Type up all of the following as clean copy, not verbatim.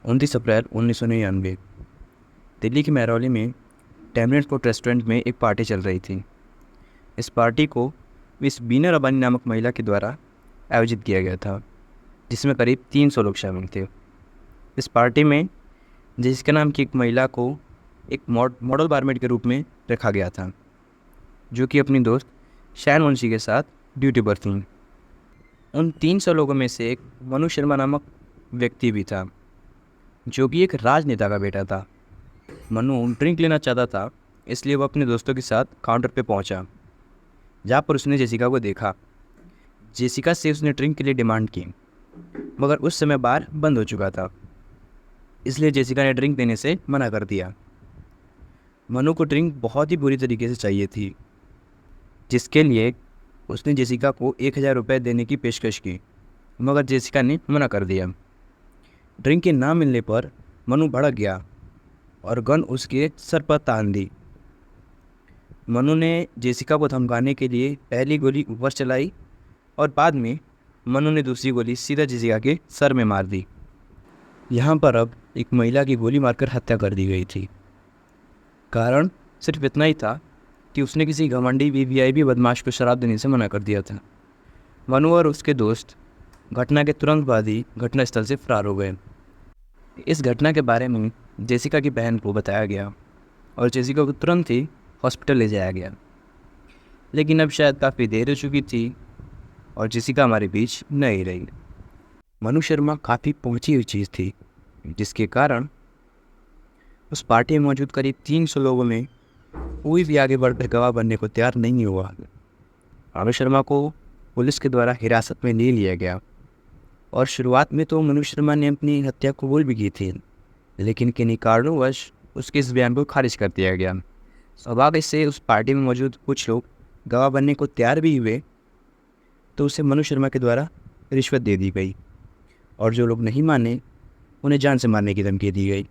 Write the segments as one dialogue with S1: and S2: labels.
S1: 29 अप्रैल 1999 दिल्ली के महरौली में tamarind court restaurant में एक पार्टी चल रही थी। इस पार्टी को मिस बीना रबानी नामक महिला के द्वारा आयोजित किया गया था, जिसमें करीब 300 लोग शामिल थे। इस पार्टी में जेसिका नाम की एक महिला को एक मॉडल बारमेड के रूप में रखा गया था, जो कि अपनी दोस्त शायन मुंशी के साथ ड्यूटी पर थी। उन 300 लोगों में से एक मनु शर्मा नामक व्यक्ति भी था, जो कि एक राजनेता का बेटा था। मनु ड्रिंक लेना चाहता था, इसलिए वह अपने दोस्तों के साथ काउंटर पर पहुंचा, जहां पर उसने जेसिका को देखा। जेसिका से उसने ड्रिंक के लिए डिमांड की, मगर उस समय बार बंद हो चुका था, इसलिए जेसिका ने ड्रिंक देने से मना कर दिया। मनु को ड्रिंक बहुत ही बुरी तरीके से चाहिए थी, जिसके लिए उसने जेसिका को 1000 रुपये देने की पेशकश की, मगर जेसिका ने मना कर दिया। ड्रिंक के ना मिलने पर मनु भड़क गया और गन उसके सर पर तान दी। मनु ने जेसिका को धमकाने के लिए पहली गोली ऊपर चलाई और बाद में मनु ने दूसरी गोली सीधा जेसिका के सर में मार दी। यहाँ पर अब एक महिला की गोली मारकर हत्या कर दी गई थी। कारण सिर्फ इतना ही था कि उसने किसी घमंडी वीवीआईपी बदमाश को शराब देने से मना कर दिया था। मनु और उसके दोस्त घटना के तुरंत बाद ही घटनास्थल से फरार हो गए। इस घटना के बारे में जेसिका की बहन को बताया गया और जेसिका को तुरंत ही हॉस्पिटल ले जाया गया, लेकिन अब शायद काफ़ी देर हो चुकी थी और जेसिका हमारे बीच नहीं रही। मनु शर्मा काफ़ी पहुंची हुई चीज़ थी, जिसके कारण उस पार्टी में मौजूद करीब 300 लोगों में कोई भी आगे बढ़कर गवाह बनने को तैयार नहीं हुआ। मनु शर्मा को पुलिस के द्वारा हिरासत में ले लिया गया और शुरुआत में तो मनु शर्मा ने अपनी हत्या कबूल भी की थी, लेकिन किन्हीं कारणोंवश उसके इस बयान को खारिज कर दिया गया। स्वाभाविक से उस पार्टी में मौजूद कुछ लोग गवाह बनने को तैयार भी हुए, तो उसे मनु शर्मा के द्वारा रिश्वत दे दी गई और जो लोग नहीं माने उन्हें जान से मारने की धमकी दी गई।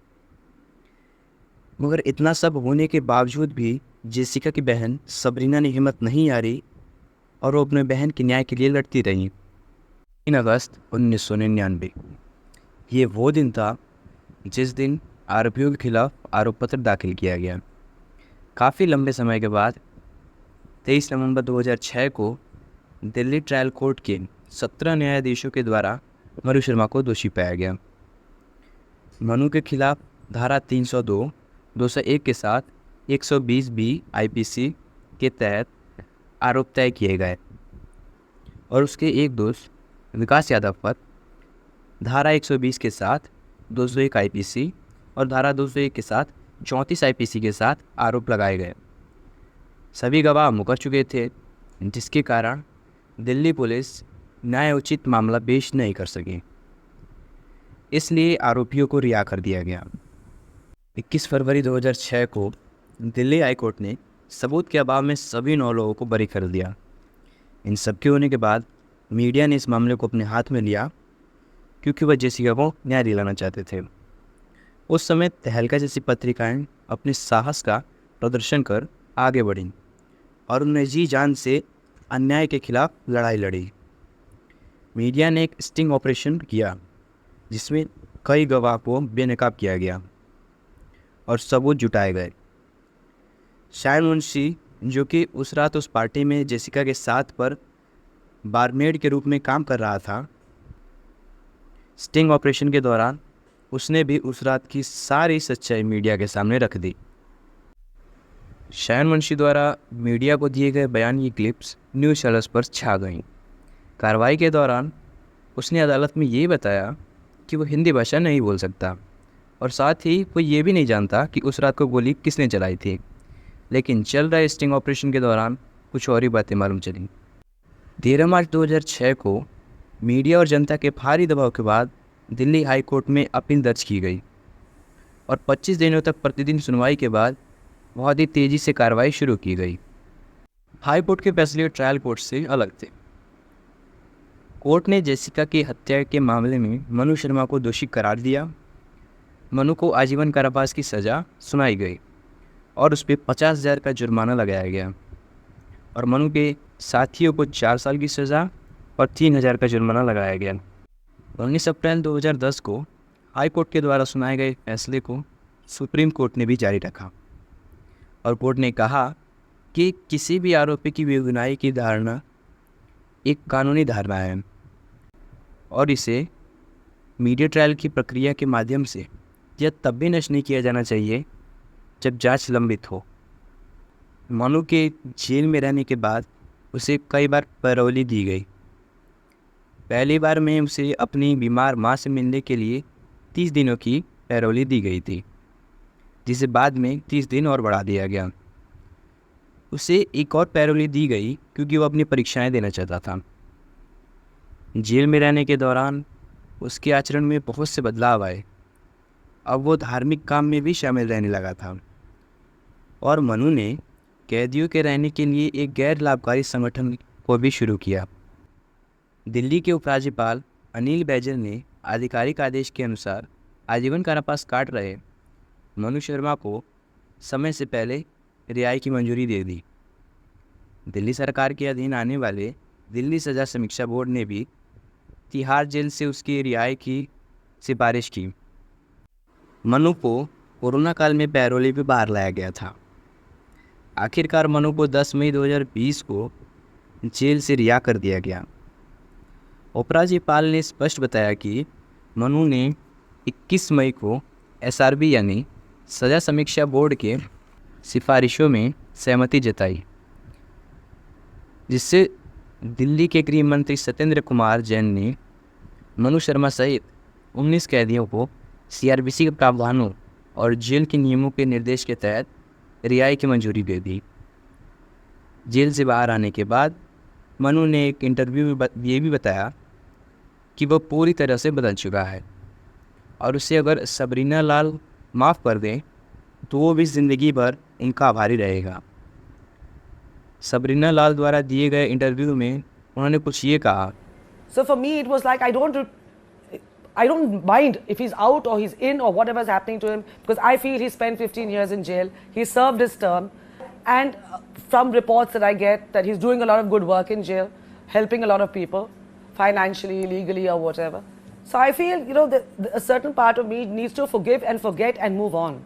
S1: मगर इतना सब होने के बावजूद भी जेसिका की बहन सबरीना ने हिम्मत नहीं हारी और वो अपने बहन के न्याय के लिए लड़ती रही। 3 अगस्त 1999 ये वो दिन था जिस दिन आरोपियों के खिलाफ आरोप पत्र दाखिल किया गया। काफ़ी लंबे समय के बाद 23 नवंबर 2006 को दिल्ली ट्रायल कोर्ट के 17 न्यायाधीशों के द्वारा मनु शर्मा को दोषी पाया गया। मनु के खिलाफ धारा 302, 201 के साथ 120B IPC के तहत आरोप तय किए गए और उसके एक दोस्त विकास यादव पर धारा 120 के साथ 201 IPC और धारा 201 के साथ 34 IPC के साथ आरोप लगाए गए। सभी गवाह मुकर चुके थे, जिसके कारण दिल्ली पुलिस न्यायोचित मामला पेश नहीं कर सकी, इसलिए आरोपियों को रिहा कर दिया गया। 21 फरवरी 2006 को दिल्ली हाई कोर्ट ने सबूत के अभाव में सभी 9 लोगों को बरी कर दिया। इन सब के होने के बाद मीडिया ने इस मामले को अपने हाथ में लिया, क्योंकि वह जेसिका को न्याय दिलाना चाहते थे। उस समय तहलका जैसी पत्रिकाएं अपने साहस का प्रदर्शन कर आगे बढ़ीं और उन्हें जी जान से अन्याय के खिलाफ लड़ाई लड़ी। मीडिया ने एक स्टिंग ऑपरेशन किया, जिसमें कई गवाह को बेनकाब किया गया और सबूत जुटाए गए। शायन मुंशी, जो कि उस रात उस पार्टी में जेसिका के साथ पर बारमेड के रूप में काम कर रहा था, स्टिंग ऑपरेशन के दौरान उसने भी उस रात की सारी सच्चाई मीडिया के सामने रख दी। शायन मुंशी द्वारा मीडिया को दिए गए बयान की क्लिप्स न्यूज़ चैनल्स पर छा गईं। कार्रवाई के दौरान उसने अदालत में ये बताया कि वो हिंदी भाषा नहीं बोल सकता और साथ ही वो ये भी नहीं जानता कि उस रात को गोली किसने चलाई थी, लेकिन चल रहे स्टिंग ऑपरेशन के दौरान कुछ और ही बातें मालूम चलीं। 13 मार्च 2006 को मीडिया और जनता के भारी दबाव के बाद दिल्ली हाई कोर्ट में अपील दर्ज की गई और 25 दिनों तक प्रतिदिन सुनवाई के बाद बहुत ही तेज़ी से कार्रवाई शुरू की गई। हाई कोर्ट के फैसले ट्रायल कोर्ट से अलग थे। कोर्ट ने जेसिका की हत्या के मामले में मनु शर्मा को दोषी करार दिया। मनु को आजीवन कारावास की सज़ा सुनाई गई और उस पर 50,000 का जुर्माना लगाया गया और मनु के साथियों को 4 साल की सज़ा और 3,000 का जुर्माना लगाया गया। 19 अप्रैल 2010 को हाई कोर्ट के द्वारा सुनाए गए फैसले को सुप्रीम कोर्ट ने भी जारी रखा और कोर्ट ने कहा कि किसी भी आरोपी की बेगुनाही की धारणा एक कानूनी धारणा है और इसे मीडिया ट्रायल की प्रक्रिया के माध्यम से यह तब भी नष्ट नहीं किया जाना चाहिए जब जांच लंबित हो। मनु के जेल में रहने के बाद उसे कई बार पैरोली दी गई। पहली बार में उसे अपनी बीमार मां से मिलने के लिए 30 दिनों की पैरोली दी गई थी, जिसे बाद में 30 दिन और बढ़ा दिया गया। उसे एक और पैरोली दी गई क्योंकि वो अपनी परीक्षाएं देना चाहता था। जेल में रहने के दौरान उसके आचरण में बहुत से बदलाव आए। अब वो धार्मिक काम में भी शामिल रहने लगा था और मनु ने कैदियों के रहने के लिए एक गैर लाभकारी संगठन को भी शुरू किया। दिल्ली के उपराज्यपाल अनिल बैजल ने आधिकारिक आदेश के अनुसार आजीवन कारावास काट रहे मनु शर्मा को समय से पहले रिहाई की मंजूरी दे दी। दिल्ली सरकार के अधीन आने वाले दिल्ली सजा समीक्षा बोर्ड ने भी तिहाड़ जेल से उसकी रिहाई की सिफारिश की। मनु को कोरोना काल में पैरोली पे बाहर लाया गया था। आखिरकार मनु को 10 मई 2020 को जेल से रिहा कर दिया गया। उपराज्यपाल ने स्पष्ट बताया कि मनु ने 21 मई को एसआरबी यानी सजा समीक्षा बोर्ड के सिफारिशों में सहमति जताई, जिससे दिल्ली के गृह मंत्री सत्येंद्र कुमार जैन ने मनु शर्मा सहित 19 कैदियों को सीआरपीसी के प्रावधानों और जेल के नियमों के निर्देश के तहत रिहाई की मंजूरी दे दी। जेल से बाहर आने के बाद मनु ने एक इंटरव्यू में ये भी बताया कि वह पूरी तरह से बदल चुका है और उसे अगर सबरीना लाल माफ़ कर दें तो वो भी ज़िंदगी भर उनका आभारी रहेगा। सबरीना लाल द्वारा दिए गए इंटरव्यू में उन्होंने कुछ ये कहा।
S2: So for me it was like I don't mind if he's out or he's in or whatever's happening to him, because I feel he spent 15 years in jail. He served his term, and from reports that I get that he's doing a lot of good work in jail, helping a lot of people financially, legally or whatever. So I feel, a certain part of me needs to forgive and forget and move on.